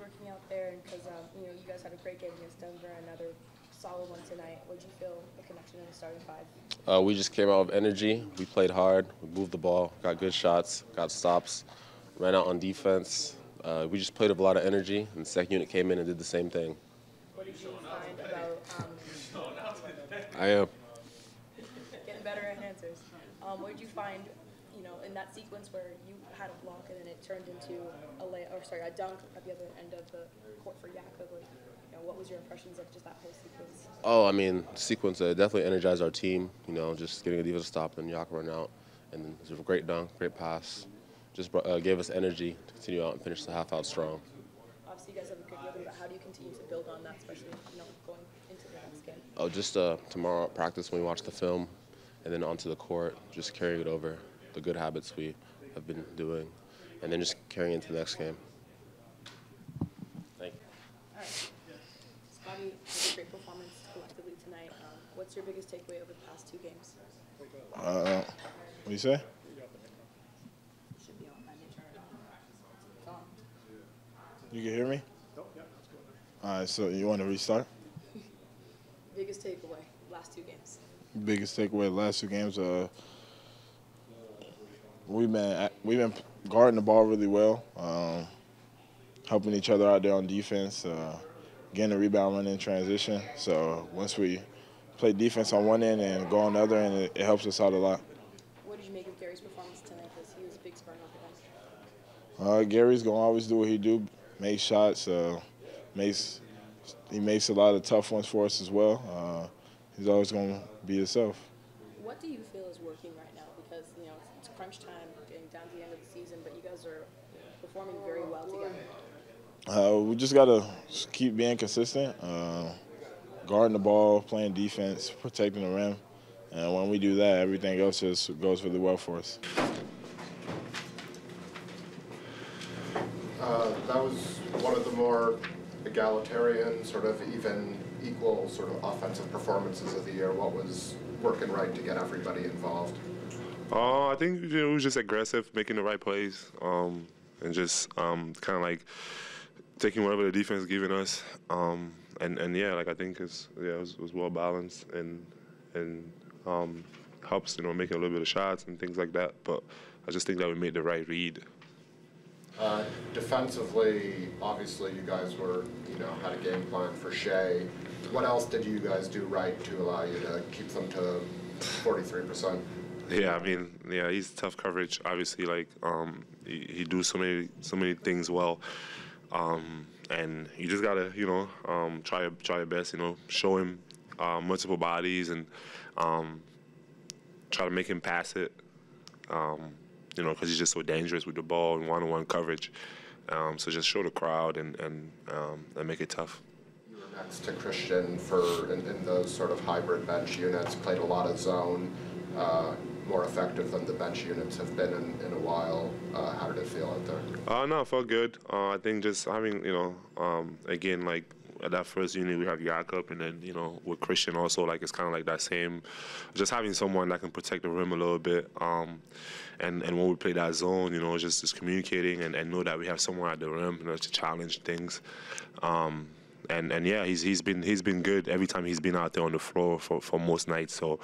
working out there? And because you know, you guys had a great game against Denver, another solid one tonight. What did you feel the connection in the starting five? We just came out with energy. We played hard. We moved the ball, got good shots, got stops, ran out on defense. We just played with a lot of energy, and the second unit came in and did the same thing. What did you find about I am. getting better at answers? What did you find, you know, in that sequence where you had a block and then it turned into a dunk at the other end of the court for Jakob? Like, you know, what was your impressions of just that whole sequence? Oh, I mean, the sequence definitely energized our team. You know, just getting a defensive stop and Jakob run out, and then it was a great dunk, great pass. Just gave us energy to continue out and finish the half out strong. Obviously, you guys have a good rhythm, but how do you continue to build on that, especially, you know, going into the next game? Oh, just tomorrow at practice when we watch the film, and then onto the court, just carrying it over, the good habits we have been doing, and then just carrying into the next game. Thank you. All right. Scottie, had a great performance collectively tonight. What's your biggest takeaway over the past two games? What do you say? Should be on. It's on. You can hear me? All right, so you want to restart? Biggest takeaway, last two games. Biggest takeaway, last two games. We've been guarding the ball really well, helping each other out there on defense, getting a rebound run in transition. So once we play defense on one end and go on the other end, it helps us out a lot. What did you make of Gary's performance tonight? Because he was a big spark off the bench. Gary's gonna always do what he do, make shots. He makes a lot of tough ones for us as well. He's always gonna be himself. What do you feel is working right now? Because, you know, it's crunch time, getting down to the end of the season, but you guys are performing very well together. We just gotta keep being consistent, guarding the ball, playing defense, protecting the rim, and when we do that, everything else just goes really well for us. That was one of the more egalitarian, sort of even equal sort of offensive performances of the year. What was working right to get everybody involved? I think it was just aggressive, making the right plays, and just kind of like taking whatever the defense is giving us. And yeah, like I think it was well balanced and helps, you know, making a little bit of shots and things like that. But I just think that we made the right read. Defensively, obviously, you guys were, you know, had a game plan for Shea. What else did you guys do right to allow you to keep them to 43%? Yeah, I mean, yeah, he's tough coverage. Obviously, like he do so many things well, and you just gotta, you know, try your best. You know, show him multiple bodies and try to make him pass it. You know, because he's just so dangerous with the ball and one-on-one coverage. So just show the crowd and make it tough. You were next to Christian in those sort of hybrid bench units, played a lot of zone, more effective than the bench units have been in a while. How did it feel out there? No, it felt good. I think just having, you know, again, like, at that first unit, we have Jakob, and then, you know, with Christian also, like, it's kind of like that same, just having someone that can protect the rim a little bit. And when we play that zone, you know, just communicating and know that we have someone at the rim, you know, to challenge things. And yeah, he's been good every time he's been out there on the floor for most nights. So,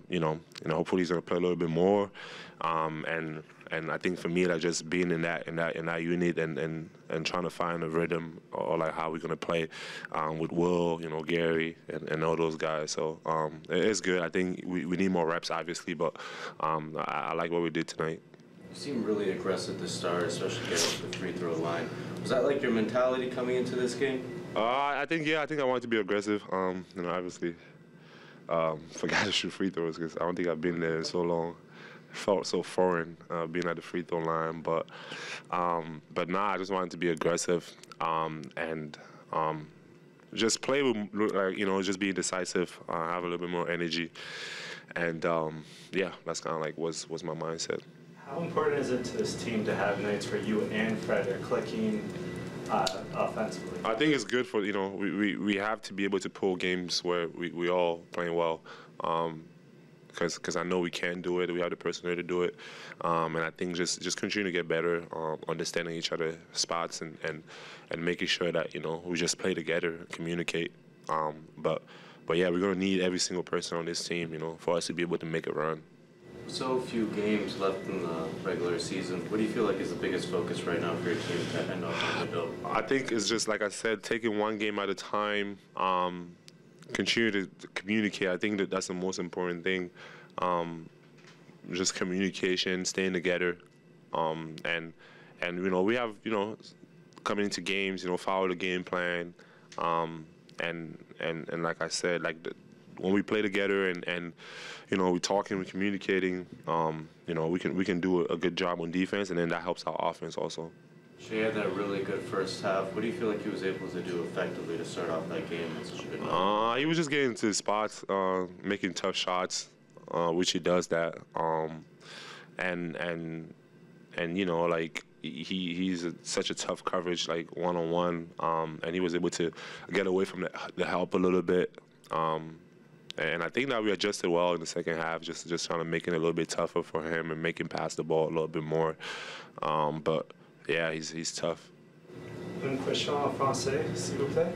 you know, hopefully he's gonna play a little bit more. And I think for me, like just being in that unit and trying to find a rhythm or like how we're gonna play with Will, you know, Gary and all those guys. So it's good. I think we need more reps, obviously, but I like what we did tonight. You seem really aggressive to start, especially getting to the free throw line. Was that like your mentality coming into this game? I think I wanted to be aggressive. You know, obviously, forgot to shoot free throws because I don't think I've been there in so long. Felt so foreign being at the free throw line, but nah, I just wanted to be aggressive and just play with, like, you know, just be decisive, have a little bit more energy, and yeah, that's kind of like was my mindset. How important is it to this team to have nights where you and Fred are clicking offensively? I think it's good for, you know, we have to be able to pull games where we all playing well. because I know we can do it. We have the personnel to do it, and I think just continue to get better, understanding each other's spots and making sure that we just play together, communicate. But yeah, we're gonna need every single person on this team, for us to be able to make a run. So few games left in the regular season. What do you feel like is the biggest focus right now for your team to end up on the bill? I think it's just, like I said, taking one game at a time, continue to communicate. I think that's the most important thing. Just communication, staying together, and we have, coming into games, follow the game plan, and like I said, when we play together and we're talking, we're communicating, we can do a good job on defense, and then that helps our offense also. Shea had that really good first half. What do you feel like he was able to do effectively to start off that game in such a good night? He was just getting to spots, making tough shots, which he does that, he's such a tough coverage, like one-on-one, and he was able to get away from the help a little bit. And I think that we adjusted well in the second half, just trying to make it a little bit tougher for him and make him pass the ball a little bit more. But yeah, he's tough. Une question en français, s'il vous plaît.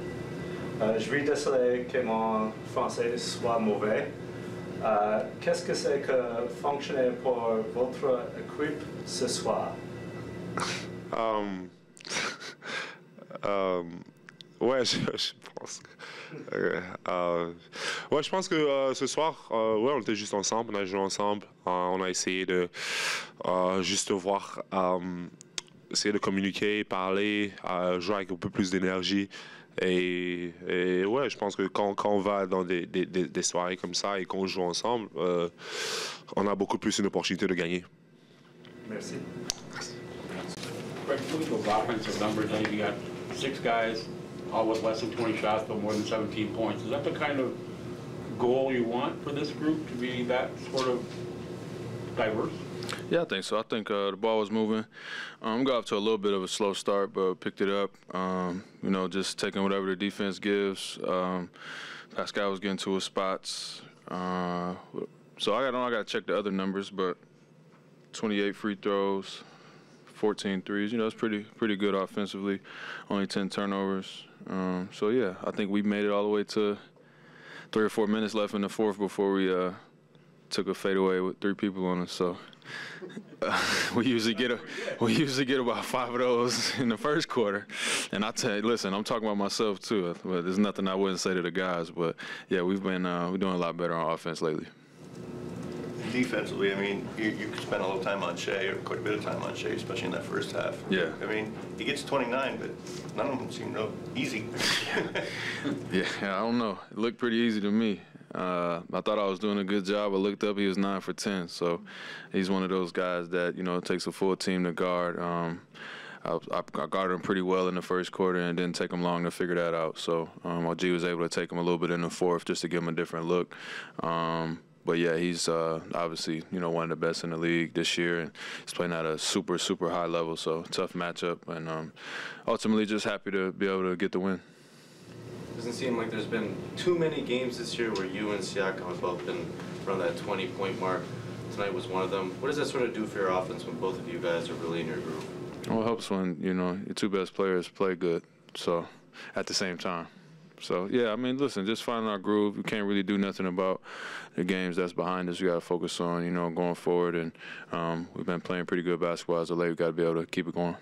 Je suis désolé que mon français soit mauvais. Qu'est-ce que c'est que fonctionner pour votre équipe ce soir? Ouais, je pense que... ouais, je pense que ce soir, ouais, on était juste ensemble, on a joué ensemble, on a essayé de juste voir, essayer de communiquer, parler, jouer avec un peu plus d'énergie. Et ouais, je pense que quand on va dans des soirées comme ça et qu'on joue ensemble, on a beaucoup plus une opportunité de gagner. Merci. Greg, look at those offensive numbers. I think you got 6 guys, all with less than 20 shots, but more than 17 points. Is that the kind of goal you want for this group, to be that sort of diverse? Yeah, I think so. I think the ball was moving. Got off to a little bit of a slow start, but picked it up. Just taking whatever the defense gives. Pascal was getting to his spots. So I got to check the other numbers, but 28 free throws, 14 threes. It's pretty good offensively. Only 10 turnovers. So yeah, I think we made it all the way to 3 or 4 minutes left in the fourth before we took a fadeaway with 3 people on us. So we usually get about 5 of those in the first quarter. And I tell you, listen, I'm talking about myself too. But there's nothing I wouldn't say to the guys. But yeah, we're doing a lot better on offense lately. Defensively, I mean, you could spend a little time on Shea, or quite a bit of time on Shea, especially in that first half. Yeah. I mean, he gets 29, but none of them seem real easy. Yeah, I don't know. It looked pretty easy to me. I thought I was doing a good job. I looked up, he was 9 for 10. So he's one of those guys that, it takes a full team to guard. I guarded him pretty well in the first quarter, and it didn't take him long to figure that out. So OG was able to take him a little bit in the fourth just to give him a different look. But yeah, he's obviously, one of the best in the league this year, and he's playing at a super, super high level. So tough matchup, and ultimately just happy to be able to get the win. Doesn't seem like there's been too many games this year where you and Siakam have both been around that 20-point mark. Tonight was one of them. What does that sort of do for your offense when both of you guys are really in your groove? Well, it helps when, your 2 best players play good, so at the same time. So, yeah, I mean, listen, just finding our groove. We can't really do nothing about the games that's behind us. We got to focus on, going forward. And we've been playing pretty good basketball as of late. We've got to be able to keep it going.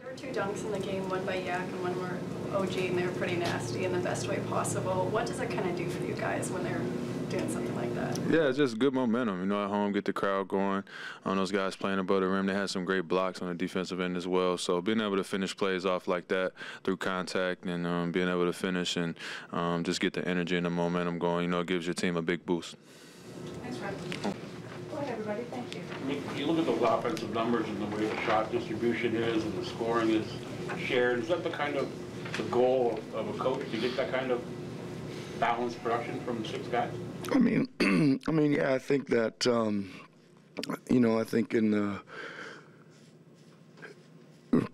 There were 2 dunks in the game, one by Yak and one were OG, and they were pretty nasty in the best way possible. What does that kind of do for you guys when they're doing something like that? Yeah, it's just good momentum. At home, get the crowd going. Those guys playing above the rim, they had some great blocks on the defensive end as well. So being able to finish plays off like that through contact and being able to finish and just get the energy and the momentum going, it gives your team a big boost. Thanks, Fred. Go ahead, everybody. Thank you. You look at those offensive numbers and the way the shot distribution is and the scoring is shared. Is that the kind of the goal of a coach, to get that kind of balanced production from 6 guys? I mean, yeah, I think that, I think in the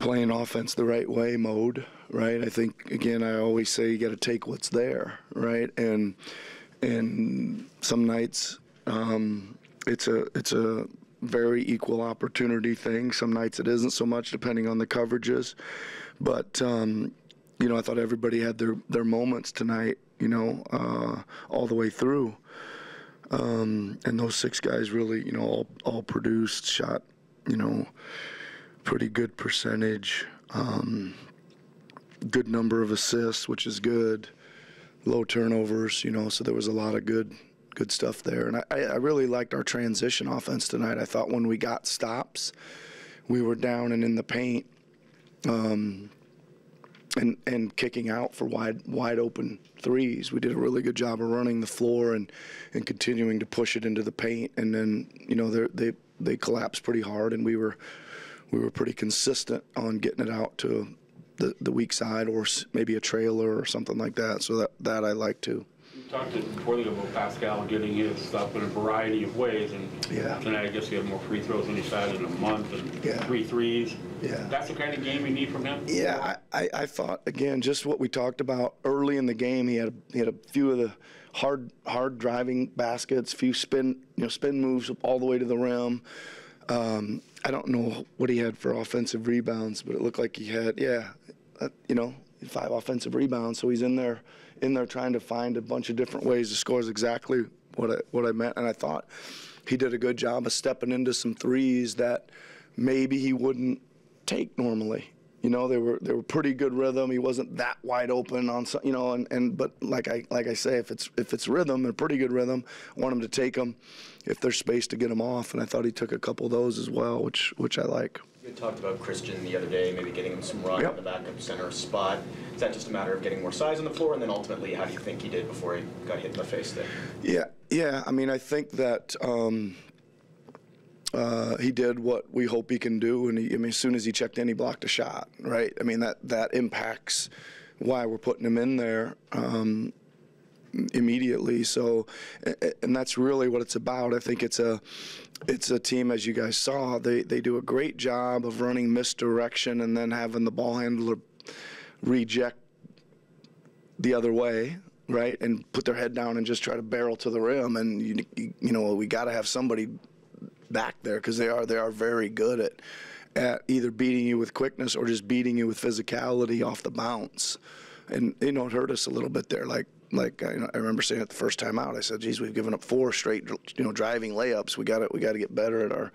playing offense the right way mode, right? I think, again, I always say you got to take what's there, right? And some nights, It's a very equal opportunity thing. Some nights it isn't so much, depending on the coverages. But you know, I thought everybody had their moments tonight. You know, all the way through. And those 6 guys really, you know, all produced, shot, you know, pretty good percentage, good number of assists, which is good, low turnovers, you know, so there was a lot of good stuff there. And I really liked our transition offense tonight. I thought when we got stops, we were down and in the paint, and kicking out for wide open threes. We did a really good job of running the floor and continuing to push it into the paint. And then, you know, they collapsed pretty hard, and we were pretty consistent on getting it out to the weak side or maybe a trailer or something like that. So that I like too. You talked poorly about Pascal getting his stuff in a variety of ways, and tonight I guess he had more free throws than he's had in a month, and 3 threes. Yeah. That's the kind of game you need from him? Yeah, I thought, again, just what we talked about early in the game, he had a few of the hard driving baskets, few spin moves all the way to the rim. I don't know what he had for offensive rebounds, but it looked like he had, 5 offensive rebounds. So he's in there trying to find a bunch of different ways to score is exactly what I meant. And I thought he did a good job of stepping into some threes that maybe he wouldn't take normally. You know, they were pretty good rhythm. He wasn't that wide open on some, you know, but like I say, if it's rhythm and pretty good rhythm, I want him to take them if there's space to get them off. And I thought he took a couple of those as well, which I like. You had talked about Christian the other day, maybe getting him some run at the backup center spot. Is that just a matter of getting more size on the floor? And then ultimately, how do you think he did before he got hit in the face there? Yeah. I mean, I think that he did what we hope he can do. And as soon as he checked in, he blocked a shot, right? I mean, that impacts why we're putting him in there immediately. So, and that's really what it's about. I think it's a team, as you guys saw, they do a great job of running misdirection and then having the ball handler reject the other way, right, and put their head down and just try to barrel to the rim. And you know, we got to have somebody back there because they are very good at either beating you with quickness or just beating you with physicality off the bounce. And you know, it hurt us a little bit there. Like I remember saying it the first time out. I said, "Geez, we've given up 4 straight, you know, driving layups. We got to get better at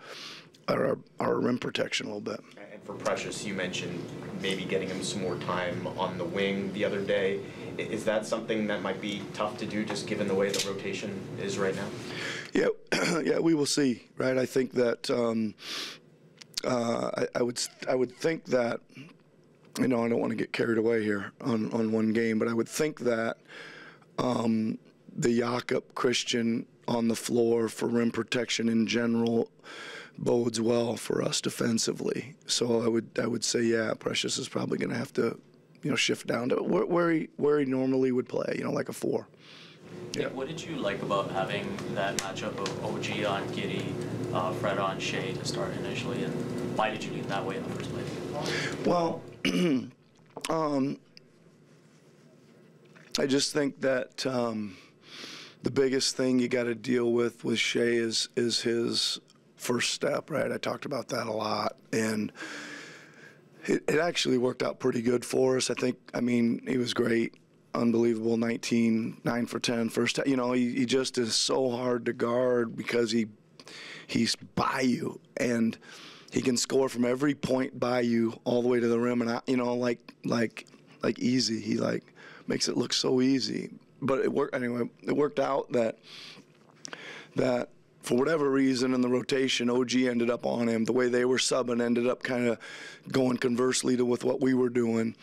our rim protection a little bit." And for Precious, you mentioned maybe getting him some more time on the wing the other day. Is that something that might be tough to do, just given the way the rotation is right now? Yeah, we will see. Right, I think that I would think that. You know, I don't want to get carried away here on one game, but I would think that the Jakob Christian on the floor for rim protection in general bodes well for us defensively. So I would say, yeah, Precious is probably going to have to, you know, shift down to where he normally would play, you know, like a 4. Nick, what did you like about having that matchup of OG on Giddey, Fred on Shea to start initially, and why did you do it that way in the first place? Well, I just think that the biggest thing you got to deal with Shea is his first step, right? I talked about that a lot, and it actually worked out pretty good for us. I mean, he was great, unbelievable, 9 for 10 first. You know, he just is so hard to guard because he's by you, and he can score from every point by you all the way to the rim, and you know, like easy. He like makes it look so easy. But it worked anyway. It worked out that for whatever reason in the rotation, OG ended up on him. The way they were subbing ended up kind of going conversely to with what we were doing.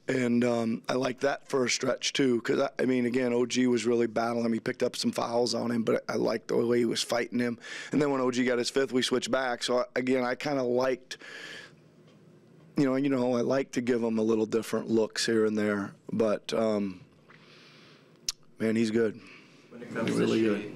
And I like that for a stretch, too, because, I mean, again, OG was really battling him. He picked up some fouls on him, but I liked the way he was fighting him. And then when OG got his 5th, we switched back. So, again, I kind of liked, I like to give him a little different looks here and there. But, man, he's good. When it comes really to good.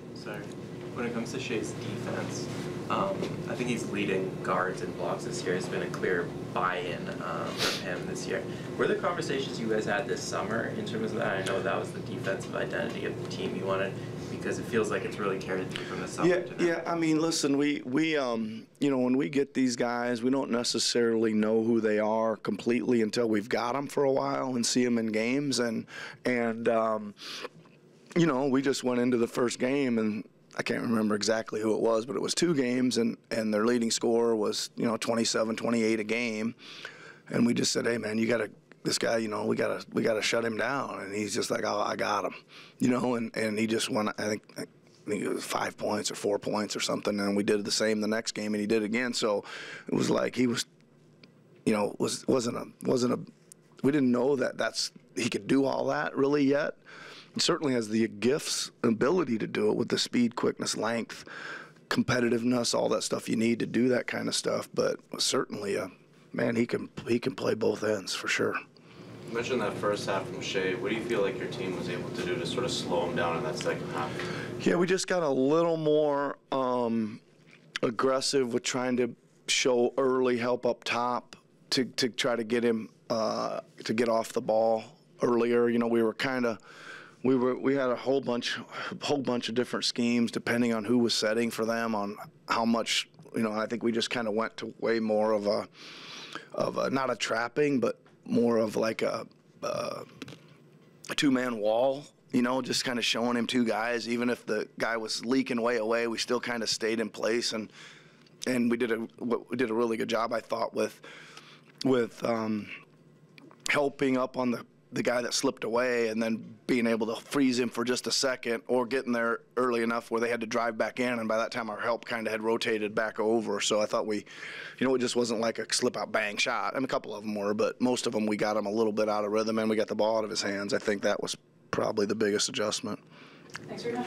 When it comes to Shea's defense, I think he's leading guards and blocks this year. It's been a clear buy-in from him this year. Were there conversations you guys had this summer in terms of that? I know that was the defensive identity of the team. You wanted to be because it feels like it's really carried through from the summer to now. Yeah. I mean, listen, we you know, when we get these guys, we don't necessarily know who they are completely until we've got them for a while and see them in games, and you know, we just went into the first game, and I can't remember exactly who it was, but it was 2 games, and their leading scorer was, you know, 27, 28 a game, and we just said, hey man, this guy, you know, we gotta shut him down, and he's just like, oh, I got him, you know, and he just won. I think it was 5 points or 4 points or something, and we did the same the next game, and he did it again. So it was like he was, you know, wasn't a. We didn't know that he could do all that really yet. He certainly has the gifts, ability to do it with the speed, quickness, length, competitiveness, all that stuff you need to do that kind of stuff. But certainly, man, he can play both ends for sure. You mentioned that first half from Shea. What do you feel like your team was able to do to sort of slow him down in that second half? Yeah, we just got a little more aggressive with trying to show early help up top to try to get him to get off the ball earlier. You know, we had a whole bunch of different schemes depending on who was setting for them, on how much. You know, I think we just kind of went to way more of a not a trapping, but more of like a 2-man wall. You know, just kind of showing him 2 guys. Even if the guy was leaking way away, we still kind of stayed in place, and we did a really good job, I thought, with helping up on the guy that slipped away, and then being able to freeze him for just a second, or getting there early enough where they had to drive back in, and by that time our help kind of had rotated back over. So I thought it just wasn't like a slip-out bang shot. I mean, a couple of them were, but most of them we got him a little bit out of rhythm, and we got the ball out of his hands. I think that was probably the biggest adjustment. Thanks very much.